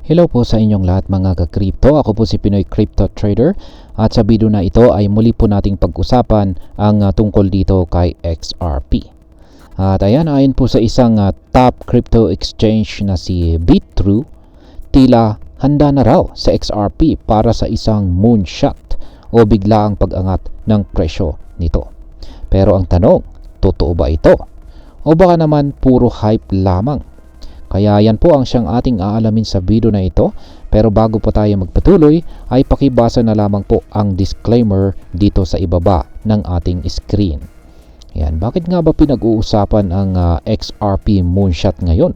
Hello po sa inyong lahat mga ka-crypto. Ako po si Pinoy Crypto Trader at sa video na ito ay muli po nating pag-usapan ang tungkol dito kay XRP. At ayon po sa isang top crypto exchange na si Bitrue, tila handa na raw sa XRP para sa isang moonshot o biglaang pag-angat ng presyo nito. Pero ang tanong, totoo ba ito? O baka naman puro hype lamang? Kaya yan po ang siyang ating aalamin sa video na ito. Pero bago po tayo magpatuloy ay pakibasa na lamang po ang disclaimer dito sa ibaba ng ating screen. Yan, bakit nga ba pinag-uusapan ang XRP moonshot ngayon?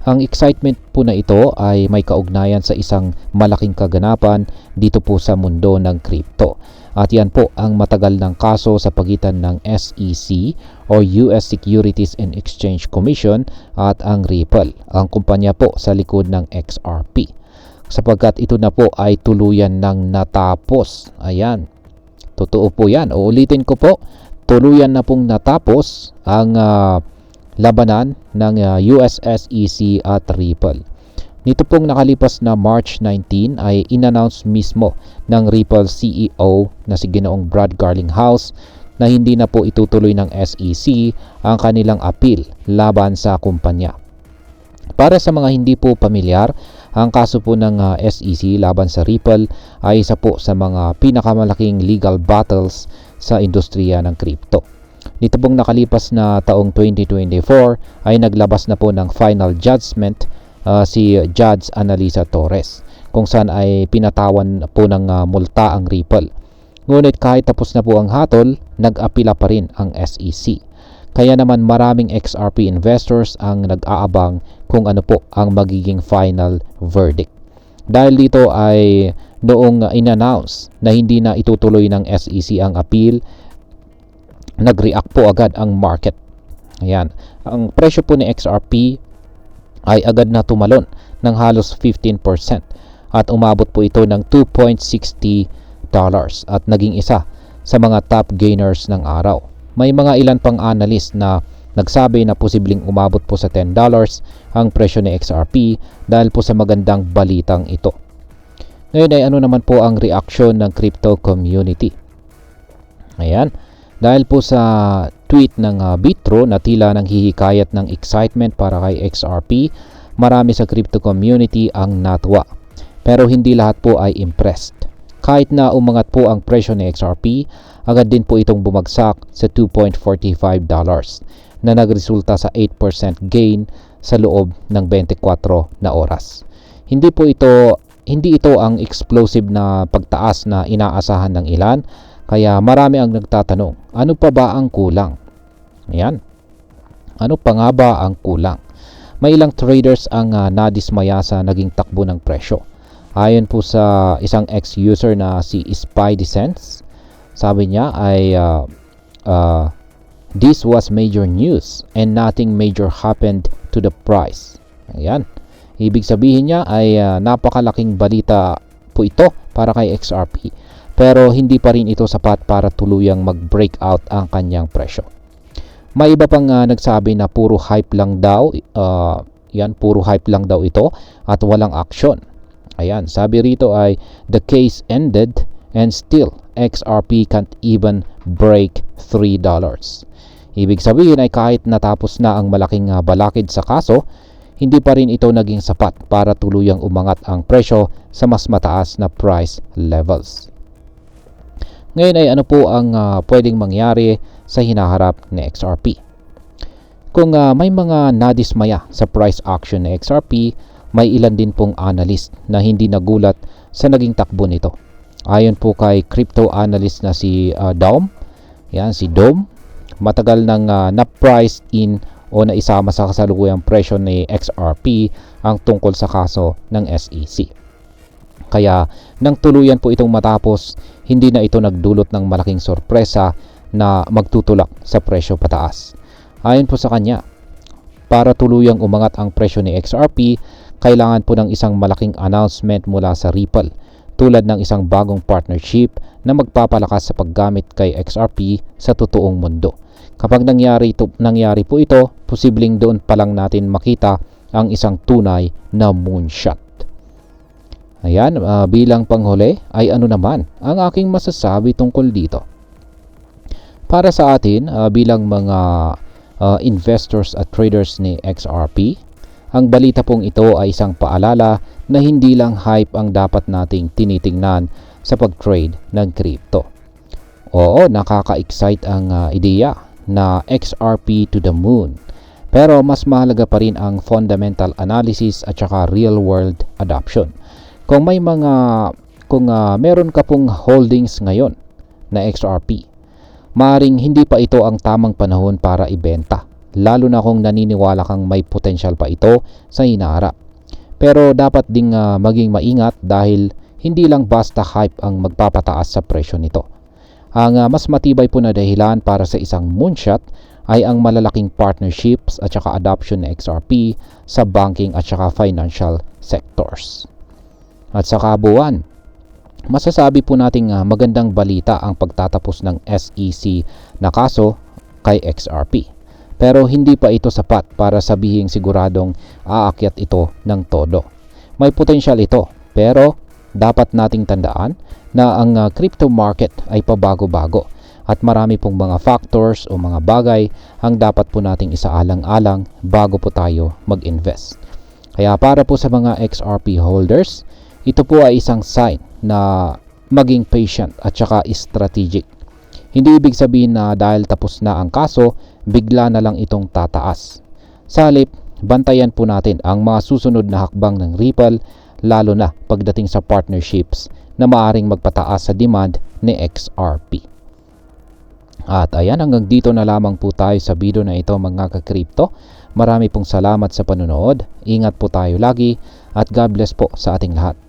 Ang excitement po na ito ay may kaugnayan sa isang malaking kaganapan dito po sa mundo ng crypto. At yan po ang matagal ng kaso sa pagitan ng SEC o US Securities and Exchange Commission at ang Ripple, ang kumpanya po sa likod ng XRP. Sapagkat ito na po ay tuluyan ng natapos. Ayan, totoo po yan. Uulitin ko po, tuluyan na pong natapos ang labanan ng US SEC at Ripple. Nito pong nakalipas na March 19 ay in-announce mismo ng Ripple CEO na si Ginoong Brad Garlinghouse na hindi na po itutuloy ng SEC ang kanilang appeal laban sa kumpanya. Para sa mga hindi po pamilyar, ang kaso po ng SEC laban sa Ripple ay isa po sa mga pinakamalaking legal battles sa industriya ng crypto. Nito pong nakalipas na taong 2024 ay naglabas na po ng final judgment si Judge Analisa Torres kung saan ay pinatawan po ng multa ang Ripple. Ngunit kahit tapos na po ang hatol, nag-apila pa rin ang SEC. Kaya naman maraming XRP investors ang nag-aabang kung ano po ang magiging final verdict. Dahil dito ay noong in-announce na hindi na itutuloy ng SEC ang appeal, nag-react po agad ang market. Ayan, ang presyo po ni XRP ay agad na tumalon ng halos 15% at umabot po ito ng $2.60 at naging isa sa mga top gainers ng araw. May mga ilan pang analyst na nagsabi na posibleng umabot po sa $10 ang presyo ni XRP dahil po sa magandang balitang ito. Ngayon ay ano naman po ang reaction ng crypto community? Ayan, dahil po sa tweet ng Bitrue na tila nang hihikayat ng excitement para kay XRP, marami sa crypto community ang natuwa. Pero hindi lahat po ay impressed. Kahit na umangat po ang presyo ni XRP, agad din po itong bumagsak sa $2.45 na nagresulta sa 8% gain sa loob ng 24 na oras. Hindi ito ang explosive na pagtaas na inaasahan ng ilan. Kaya marami ang nagtatanong, ano pa ba ang kulang? Ayan. Ano pa nga ba ang kulang? May ilang traders ang nadismaya sa naging takbo ng presyo. Ayon po sa isang ex-user na si SpideySense, sabi niya ay this was major news and nothing major happened to the price. Ayan. Ibig sabihin niya ay napakalaking balita po ito para kay XRP. Pero hindi pa rin ito sapat para tuluyang mag-breakout ang kanyang presyo. May iba pang nagsabi na puro hype lang daw. Puro hype lang daw ito at walang action. Ayan, sabi rito ay the case ended and still XRP can't even break $3. Ibig sabihin ay kahit natapos na ang malaking balakid sa kaso, hindi pa rin ito naging sapat para tuluyang umangat ang presyo sa mas mataas na price levels. Ngayon ay ano po ang pwedeng mangyari sa hinaharap ni XRP. Kung may mga nadismaya sa price action ni XRP, may ilan din pong analyst na hindi nagulat sa naging takbo nito. Ayon po kay crypto analyst na si Dom, matagal nang na-price in o naisama sa kasalukuyang presyo ni XRP ang tungkol sa kaso ng SEC. Kaya nang tuluyan po itong matapos, hindi na ito nagdulot ng malaking sorpresa na magtutulak sa presyo pataas. Ayon po sa kanya, para tuluyang umangat ang presyo ni XRP, kailangan po ng isang malaking announcement mula sa Ripple, tulad ng isang bagong partnership na magpapalakas sa paggamit kay XRP sa totoong mundo. Kapag nangyari po ito, posibleng doon pa lang natin makita ang isang tunay na moonshot. Ayan, bilang panghuli ay ano naman ang aking masasabi tungkol dito. Para sa atin, bilang mga investors at traders ni XRP, ang balita pong ito ay isang paalala na hindi lang hype ang dapat nating tinitingnan sa pag-trade ng crypto. Oo, nakaka-excite ang ideya na XRP to the moon. Pero mas mahalaga pa rin ang fundamental analysis at saka real-world adoption. Kung meron ka pong holdings ngayon na XRP, maaaring hindi pa ito ang tamang panahon para ibenta, lalo na kung naniniwala kang may potential pa ito sa hinaharap. Pero dapat ding maging maingat dahil hindi lang basta hype ang magpapataas sa presyo nito. Ang mas matibay po na dahilan para sa isang moonshot ay ang malalaking partnerships at saka adoption ng XRP sa banking at saka financial sectors. At sa kabuuan, masasabi po nating magandang balita ang pagtatapos ng SEC na kaso kay XRP. Pero hindi pa ito sapat para sabihing siguradong aakyat ito ng todo. May potensyal ito, pero dapat nating tandaan na ang crypto market ay pabago-bago at marami pong mga factors o mga bagay ang dapat po nating isaalang-alang bago po tayo mag-invest. Kaya para po sa mga XRP holders, ito po ay isang sign na maging patient at saka strategic. Hindi ibig sabihin na dahil tapos na ang kaso, bigla na lang itong tataas. Sa halip, bantayan po natin ang mga susunod na hakbang ng Ripple, lalo na pagdating sa partnerships na maaring magpataas sa demand ni XRP. At ayan, hanggang dito na lamang po tayo sa video na ito mga ka-crypto. Marami pong salamat sa panonood. Ingat po tayo lagi at God bless po sa ating lahat.